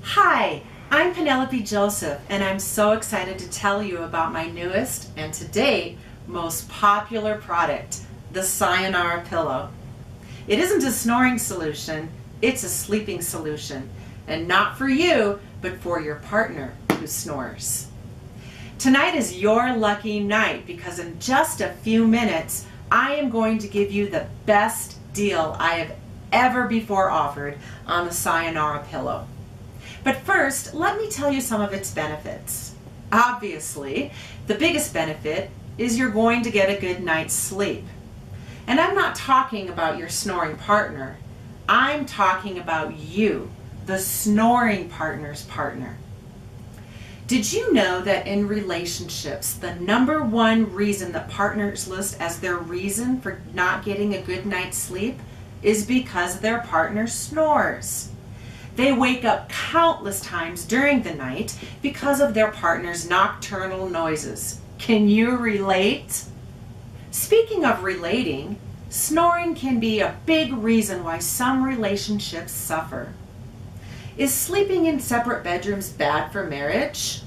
Hi, I'm Penelope Joseph, and I'm so excited to tell you about my newest and to date most popular product, the Sayonara pillow. It isn't a snoring solution, it's a sleeping solution, and not for you, but for your partner who snores. Tonight is your lucky night because in just a few minutes, I am going to give you the best deal I have ever before offered on the Sayonara pillow. But first, let me tell you some of its benefits. Obviously, the biggest benefit is you're going to get a good night's sleep. And I'm not talking about your snoring partner. I'm talking about you, the snoring partner's partner. Did you know that in relationships, the number one reason that partners list as their reason for not getting a good night's sleep is because their partner snores? They wake up countless times during the night because of their partner's nocturnal noises. Can you relate? Speaking of relating, snoring can be a big reason why some relationships suffer. Is sleeping in separate bedrooms bad for marriage?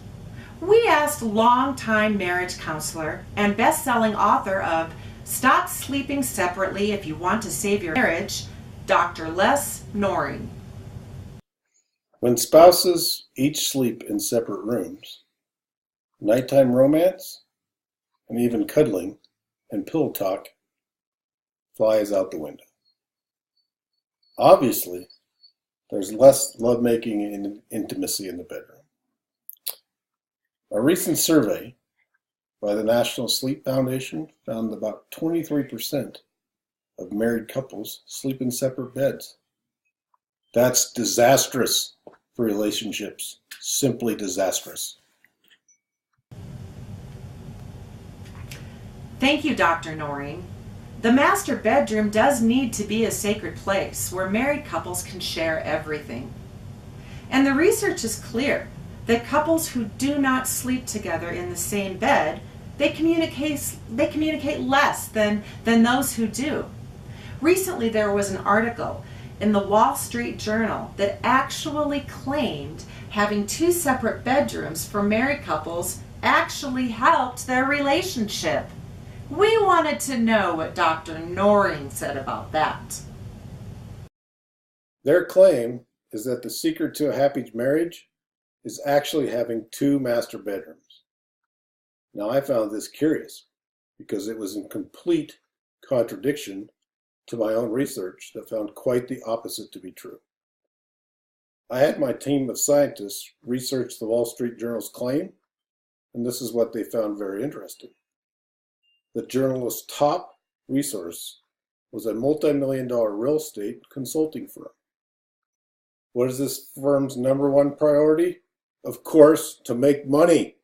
We asked longtime marriage counselor and best-selling author of Stop Sleeping Separately If You Want to Save Your Marriage, Dr. Les Noring. When spouses each sleep in separate rooms, nighttime romance, and even cuddling and pillow talk flies out the window. Obviously, there's less lovemaking and intimacy in the bedroom. A recent survey by the National Sleep Foundation found about 23% of married couples sleep in separate beds. That's disastrous for relationships, simply disastrous. Thank you, Dr. Noring. The master bedroom does need to be a sacred place where married couples can share everything. And the research is clear that couples who do not sleep together in the same bed, they communicate less than those who do. Recently there was an article in the Wall Street Journal that actually claimed having two separate bedrooms for married couples actually helped their relationship. We wanted to know what Dr. Noring said about that. Their claim is that the secret to a happy marriage is actually having two master bedrooms. Now, I found this curious because it was in complete contradiction to my own research that found quite the opposite to be true. I had my team of scientists research the Wall Street Journal's claim, and this is what they found very interesting. The journalist's top resource was a multi-million-dollar real estate consulting firm. What is this firm's number one priority? Of course, to make money.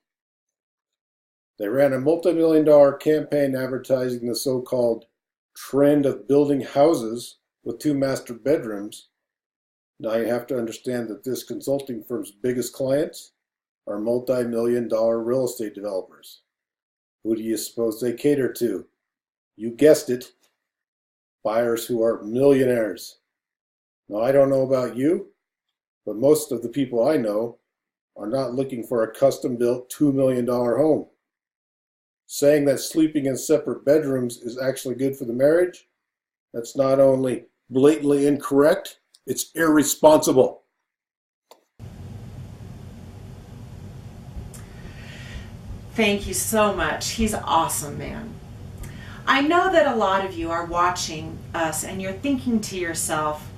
They ran a multi-million-dollar campaign advertising the so-called trend of building houses with two master bedrooms. Now you have to understand that this consulting firm's biggest clients are multi-million-dollar real estate developers. Who do you suppose they cater to? You guessed it, buyers who are millionaires. Now I don't know about you, but most of the people I know are not looking for a custom-built $2 million home. Saying that sleeping in separate bedrooms is actually good for the marriage, that's not only blatantly incorrect, it's irresponsible. Thank you so much. He's an awesome man. I know that a lot of you are watching us and you're thinking to yourself,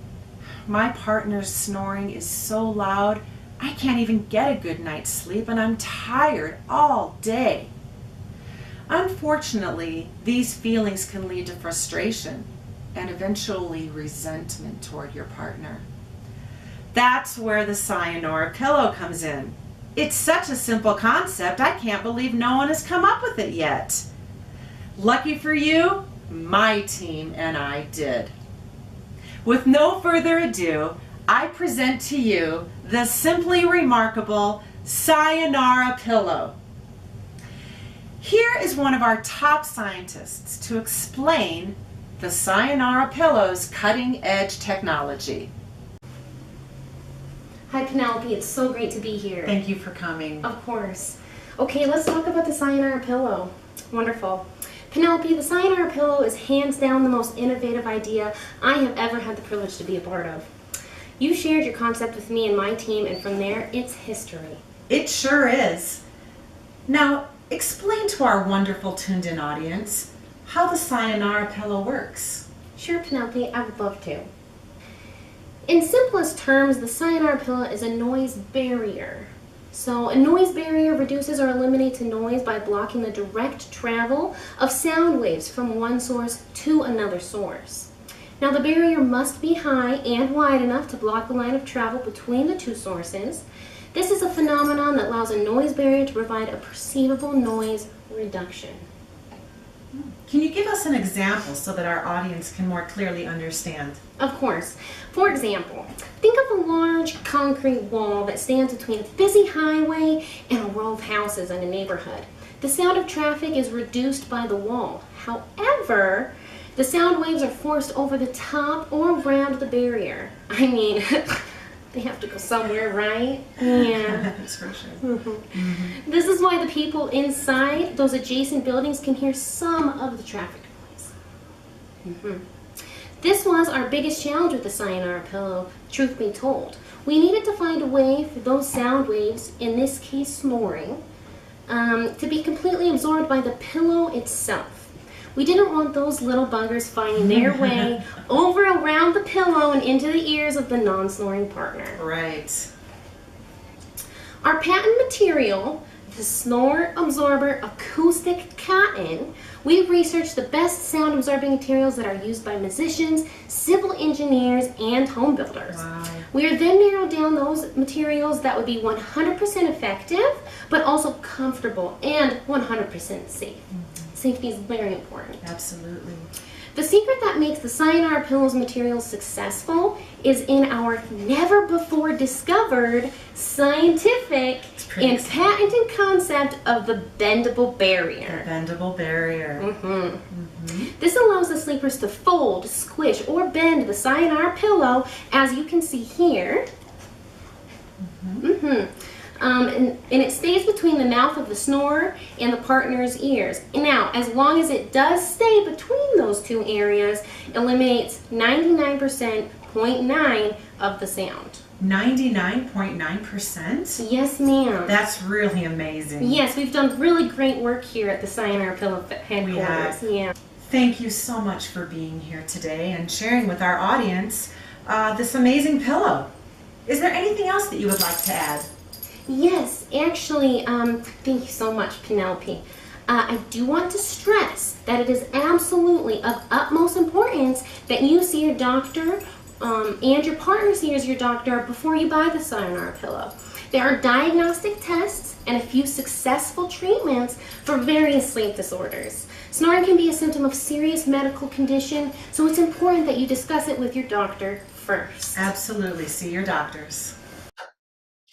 my partner's snoring is so loud, I can't even get a good night's sleep and I'm tired all day. Unfortunately, these feelings can lead to frustration and eventually resentment toward your partner. That's where the Sayonara pillow comes in. It's such a simple concept, I can't believe no one has come up with it yet. Lucky for you, my team and I did. With no further ado, I present to you the simply remarkable Sayonara pillow. Here is one of our top scientists to explain the Sayonara pillow's cutting-edge technology. Hi Penelope, it's so great to be here. Thank you for coming. Of course. Okay, let's talk about the Sayonara pillow. Wonderful. Penelope, the Sayonara pillow is hands down the most innovative idea I have ever had the privilege to be a part of. You shared your concept with me and my team, and from there, it's history. It sure is. Now, explain to our wonderful tuned-in audience how the Sayonara pillow works. Sure, Penelope, I would love to. In simplest terms, the Sayonara pillow is a noise barrier. So a noise barrier reduces or eliminates a noise by blocking the direct travel of sound waves from one source to another source. Now the barrier must be high and wide enough to block the line of travel between the two sources. This is a phenomenon that allows a noise barrier to provide a perceivable noise reduction. Can you give us an example so that our audience can more clearly understand? Of course. For example, think of a large concrete wall that stands between a busy highway and a row of houses in a neighborhood. The sound of traffic is reduced by the wall. However, the sound waves are forced over the top or around the barrier. I mean, they have to go somewhere, right? Yeah. That's for sure. This is why the people inside those adjacent buildings can hear some of the traffic noise. This was our biggest challenge with the Sayonara pillow, truth be told. We needed to find a way for those sound waves, in this case snoring, to be completely absorbed by the pillow itself. We didn't want those little buggers finding their way over around the pillow and into the ears of the non-snoring partner. Right. Our patent material, the Snore Absorber Acoustic Cotton, we researched the best sound absorbing materials that are used by musicians, civil engineers, and home builders. Wow. We are then narrowed down those materials that would be 100% effective, but also comfortable and 100% safe. Safety is very important. Absolutely. The secret that makes the Sayonara pillow's materials successful is in our never before discovered scientific and patented concept of the bendable barrier. The bendable barrier. This allows the sleepers to fold, squish, or bend the Sayonara pillow, as you can see here. And it stays between the mouth of the snorer and the partner's ears. Now, as long as it does stay between those two areas, it eliminates 99.9% of the sound. 99.9%? Yes, ma'am. That's really amazing. Yes, we've done really great work here at the Sayonara Pillow headquarters. We have. Yeah. Thank you so much for being here today and sharing with our audience this amazing pillow. Is there anything else that you would like to add? Yes, actually, thank you so much, Penelope. I do want to stress that it is absolutely of utmost importance that you see your doctor and your partner sees your doctor before you buy the Sayonara pillow. There are diagnostic tests and a few successful treatments for various sleep disorders. Snoring can be a symptom of serious medical condition, so it's important that you discuss it with your doctor first. Absolutely. See your doctors.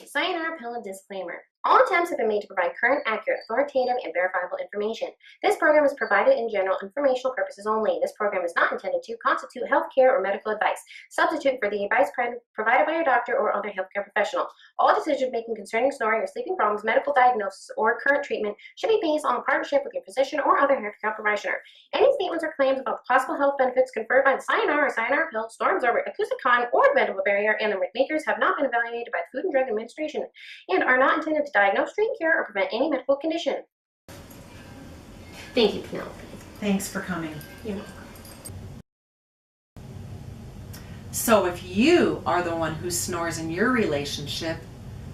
Sayonara Pillow disclaimer. All attempts have been made to provide current, accurate, authoritative, and verifiable information. This program is provided in general informational purposes only. This program is not intended to constitute healthcare or medical advice, substitute for the advice provided by your doctor or other healthcare professional. All decision making concerning snoring or sleeping problems, medical diagnosis, or current treatment should be based on a partnership with your physician or other healthcare provider. Any statements or claims about the possible health benefits conferred by the Sayonara or Sayonara Pill, Snore Absorber, Acoustic Cotton, or Bendable Barrier and the makers have not been evaluated by the Food and Drug Administration and are not intended to diagnose, treat, cure, or prevent any medical condition. Thank you, Penelope. Thanks for coming. You're welcome. So if you are the one who snores in your relationship,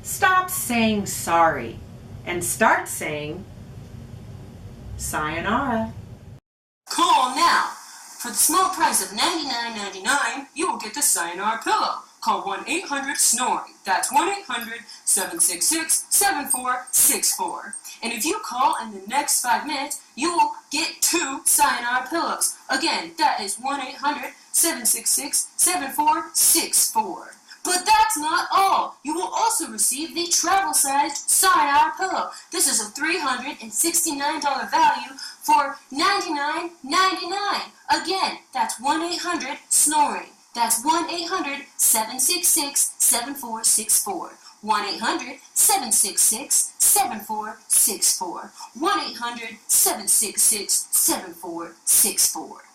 stop saying sorry and start saying sayonara. Call now. For the small price of $99.99, you will get the Sayonara pillow. Call 1-800-SNORING. That's 1-800-766-7464. And if you call in the next 5 minutes, you will get 2 Sayonara pillows. Again, that is 1-800-766-7464. But that's not all. You will also receive the travel-sized Sayonara pillow. This is a $369 value for $99.99. Again, that's 1-800-SNORING. That's 1-800-766-7464. 1-800-766-7464. 1-800-766-7464.